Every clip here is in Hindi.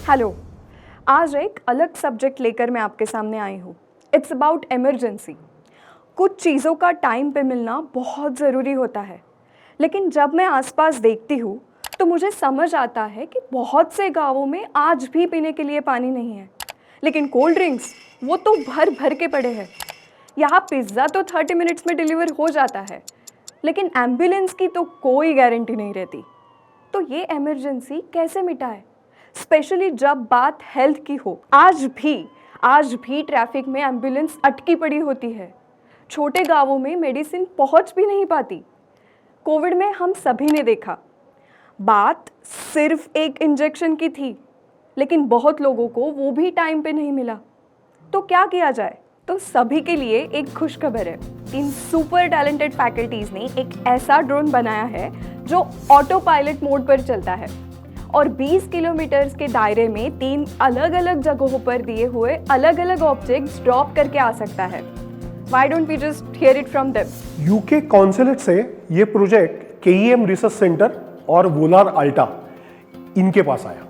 हेलो। आज एक अलग सब्जेक्ट लेकर मैं आपके सामने आई हूँ। It's about emergency. कुछ चीज़ों का टाइम पे मिलना बहुत ज़रूरी होता है, लेकिन जब मैं आसपास देखती हूँ तो मुझे समझ आता है कि बहुत से गांवों में आज भी पीने के लिए पानी नहीं है, लेकिन कोल्ड ड्रिंक्स वो तो भर भर के पड़े हैं। यहाँ पिज़्ज़ा तो 30 मिनट्स में डिलीवर हो जाता है, लेकिन एम्बुलेंस की तो कोई गारंटी नहीं रहती। तो ये इमरजेंसी कैसे मिटाए, स्पेशली जब बात हेल्थ की हो। आज भी ट्रैफिक में एम्बुलेंस अटकी पड़ी होती है। छोटे गांवों में मेडिसिन पहुंच भी नहीं पाती। कोविड में हम सभी ने देखा, बात सिर्फ एक इंजेक्शन की थी, लेकिन बहुत लोगों को वो भी टाइम पे नहीं मिला। तो क्या किया जाए? तो सभी के लिए एक खुशखबर है। इन सुपर टैलेंटेड फैकल्टीज ने एक ऐसा ड्रोन बनाया है जो ऑटो पायलट मोड पर चलता है और 20 किलोमीटर के दायरे में 3 अलग अलग जगहों पर दिए हुए अलग अलग ऑब्जेक्ट्स ड्रॉप करके आ सकता है। Why don't we just hear it from them? UK consulate से ये प्रोजेक्ट केईएम रिसर्च सेंटर और वोलार अल्टा इनके पास आया,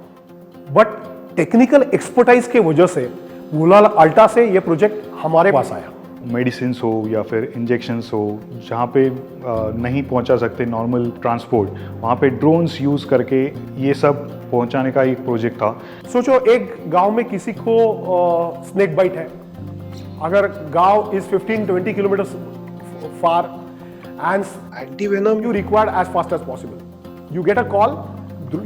बट टेक्निकल एक्सपर्टाइज के वजह से वोलार अल्टा से ये प्रोजेक्ट हमारे पास आया। मेडिसिन हो या फिर इंजेक्शंस हो, जहाँ पे नहीं पहुँचा सकते नॉर्मल ट्रांसपोर्ट, वहाँ पे ड्रोन्स यूज़ करके ये सब पहुँचाने का एक प्रोजेक्ट था। सोचो एक गांव में किसी को स्नेक बाइट है, अगर गांव is 15-20 kilometre far and antivenom you required as fast as possible, you get a call,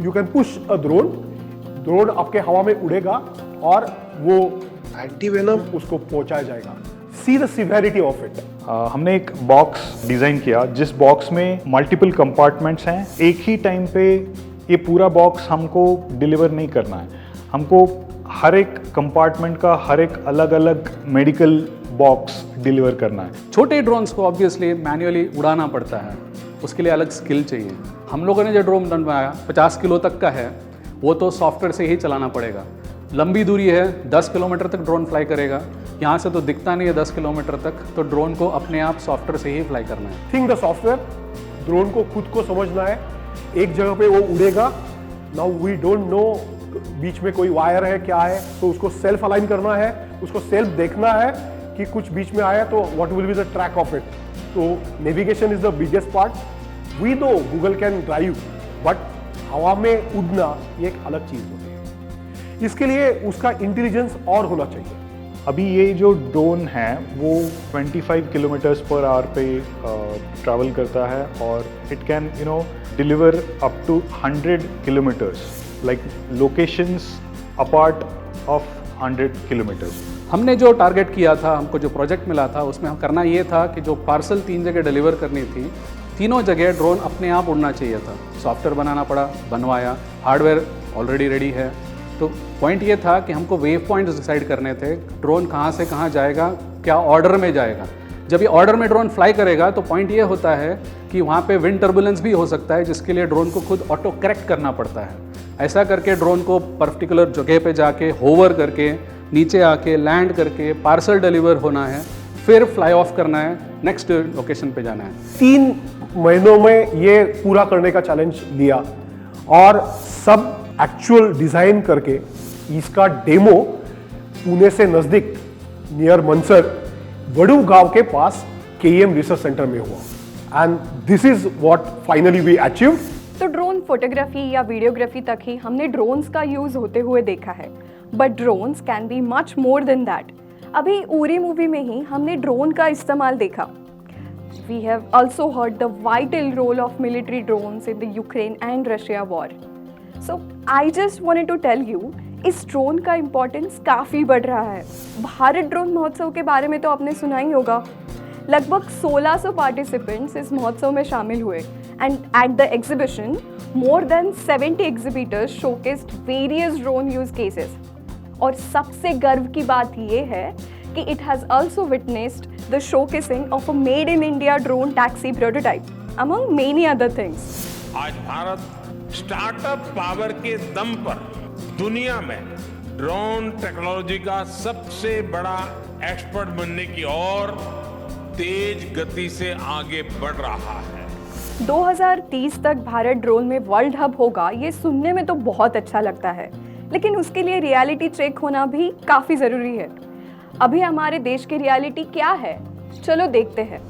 you can push a drone आपके हवा में उड़ेगा और वो एंटीवेनम उसको पहुंचाया जाएगा। See the severity of it. हमने एक बॉक्स डिज़ाइन किया जिस बॉक्स में मल्टीपल कंपार्टमेंट्स हैं। एक ही टाइम पे ये पूरा बॉक्स हमको डिलीवर नहीं करना है, हमको हर एक कंपार्टमेंट का हर एक अलग अलग मेडिकल बॉक्स डिलीवर करना है। छोटे ड्रोन्स को ऑब्वियसली मैन्युअली उड़ाना पड़ता है, उसके लिए अलग स्किल चाहिए। हम लोगों ने जो ड्रोन बनवाया 50 किलो तक का है, वो तो सॉफ्टवेयर से ही चलाना पड़ेगा। लंबी दूरी है, 10 किलोमीटर तक ड्रोन फ्लाई करेगा। यहाँ से तो दिखता नहीं है 10 किलोमीटर तक, तो ड्रोन को अपने आप सॉफ्टवेयर से ही फ्लाई करना है। थिंक द सॉफ्टवेयर, ड्रोन को खुद को समझना है, एक जगह पे वो उड़ेगा। नाउ वी डोंट नो बीच में कोई वायर है क्या है, तो उसको सेल्फ अलाइन करना है, उसको सेल्फ देखना है कि कुछ बीच में आया तो what will be the track of it. तो navigation is the biggest part. We know Google can drive, but हवा में उड़ना ये एक अलग चीज होती है। इसके लिए उसका इंटेलिजेंस और होना चाहिए। अभी ये जो ड्रोन है वो 25 किलोमीटर्स पर आवर पे ट्रैवल करता है और it can deliver up to 100 kilometres, like locations apart of 100 kilometres. हमने जो टारगेट किया था, हमको जो प्रोजेक्ट मिला था, उसमें हम करना ये था कि जो पार्सल 3 जगह डिलीवर करनी थी, तीनों जगह ड्रोन अपने आप उड़ना चाहिए था। सॉफ्टवेयर बनाना पड़ा, बनवाया, हार्डवेयर ऑलरेडी रेडी है। तो पॉइंट ये था कि हमको वेव पॉइंट्स डिसाइड करने थे, ड्रोन कहाँ से कहाँ जाएगा, क्या ऑर्डर में जाएगा। जब ये ऑर्डर में ड्रोन फ्लाई करेगा तो पॉइंट ये होता है कि वहाँ पे विंड टर्बुलेंस भी हो सकता है, जिसके लिए ड्रोन को खुद ऑटो करेक्ट करना पड़ता है। ऐसा करके ड्रोन को पर्टिकुलर जगह पे जाके होवर करके नीचे आके लैंड करके पार्सल डिलीवर होना है, फिर फ्लाई ऑफ करना है, नेक्स्ट लोकेशन पे जाना है। 3 महीनों में ये पूरा करने का चैलेंज लिया और सब एक्चुअल डिजाइन करके इसका डेमो पुणे से नजदीक नियर मनसर वडू गांव के पास केईएम रिसर्च सेंटर में हुआ। And this is what finally we achieved. तो ड्रोन फोटोग्राफी या वीडियोग्राफी तक ही हमने ड्रोन्स का यूज होते हुए देखा है, but drones can be much more than that. अभी उरी मूवी में ही हमने ड्रोन का इस्तेमाल देखा। We have also heard the vital role of military drones in the Ukraine and Russia war. So I just wanted to tell you, इस ड्रोन का इम्पोर्टेंस काफ़ी बढ़ रहा है। भारत ड्रोन महोत्सव के बारे में तो आपने सुना ही होगा। लगभग 1600 पार्टिसिपेंट्स इस महोत्सव में शामिल हुए and at the exhibition more than 70 exhibitors showcased various drone use cases. और सबसे गर्व की बात यह है कि it has also witnessed the showcasing of a made in India drone taxi prototype among many other things. आज भारत स्टार्टअप पावर के दम पर दुनिया में ड्रोन टेक्नोलॉजी का सबसे बड़ा एक्सपर्ट बनने की ओर तेज गति से आगे बढ़ रहा है। 2030 तक भारत ड्रोन में वर्ल्ड हब होगा, ये सुनने में तो बहुत अच्छा लगता है, लेकिन उसके लिए रियलिटी चेक होना भी काफ़ी ज़रूरी है। अभी हमारे देश की रियलिटी क्या है, चलो देखते हैं।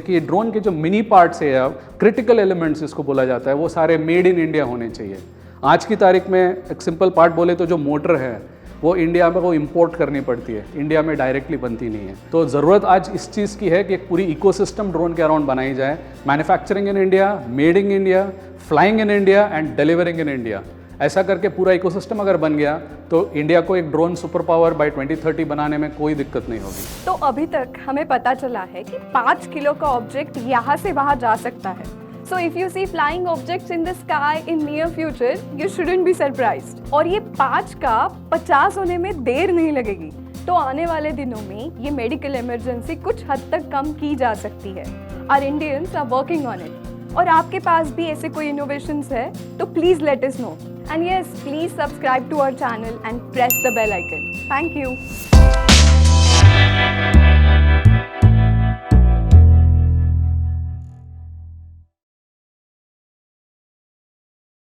कि ड्रोन के जो मिनी पार्ट्स है या क्रिटिकल एलिमेंट्स इसको बोला जाता है, वो सारे मेड इन इंडिया होने चाहिए। आज की तारीख में एक सिंपल पार्ट बोले तो जो मोटर है वो इंडिया में वो इंपोर्ट करनी पड़ती है, इंडिया में डायरेक्टली बनती नहीं है। तो ज़रूरत आज इस चीज़ की है कि एक पूरी इकोसिस्टम ड्रोन के अराउंड बनाई जाए, manufacturing in India, made in India, flying in India and delivering in India. ऐसा करके पूरा इकोसिस्टम अगर बन गया तो इंडिया को एक ड्रोन सुपर पावर बाय 2030 बनाने में कोई दिक्कत नहीं होगी। तो अभी तक हमें पता चला है कि 5 किलो का ऑब्जेक्ट यहाँ से वहाँ जा सकता है। So if you see flying objects in the sky in near future, you shouldn't be surprised. और ये 5 का 50 होने में देर नहीं लगेगी। तो आने वाले दिनों में ये मेडिकल इमरजेंसी कुछ हद तक कम की जा सकती है। Our Indians are working on it. और आपके पास भी ऐसे कोई innovations है तो please let us know. And yes, please subscribe to our channel and press the bell icon. Thank you.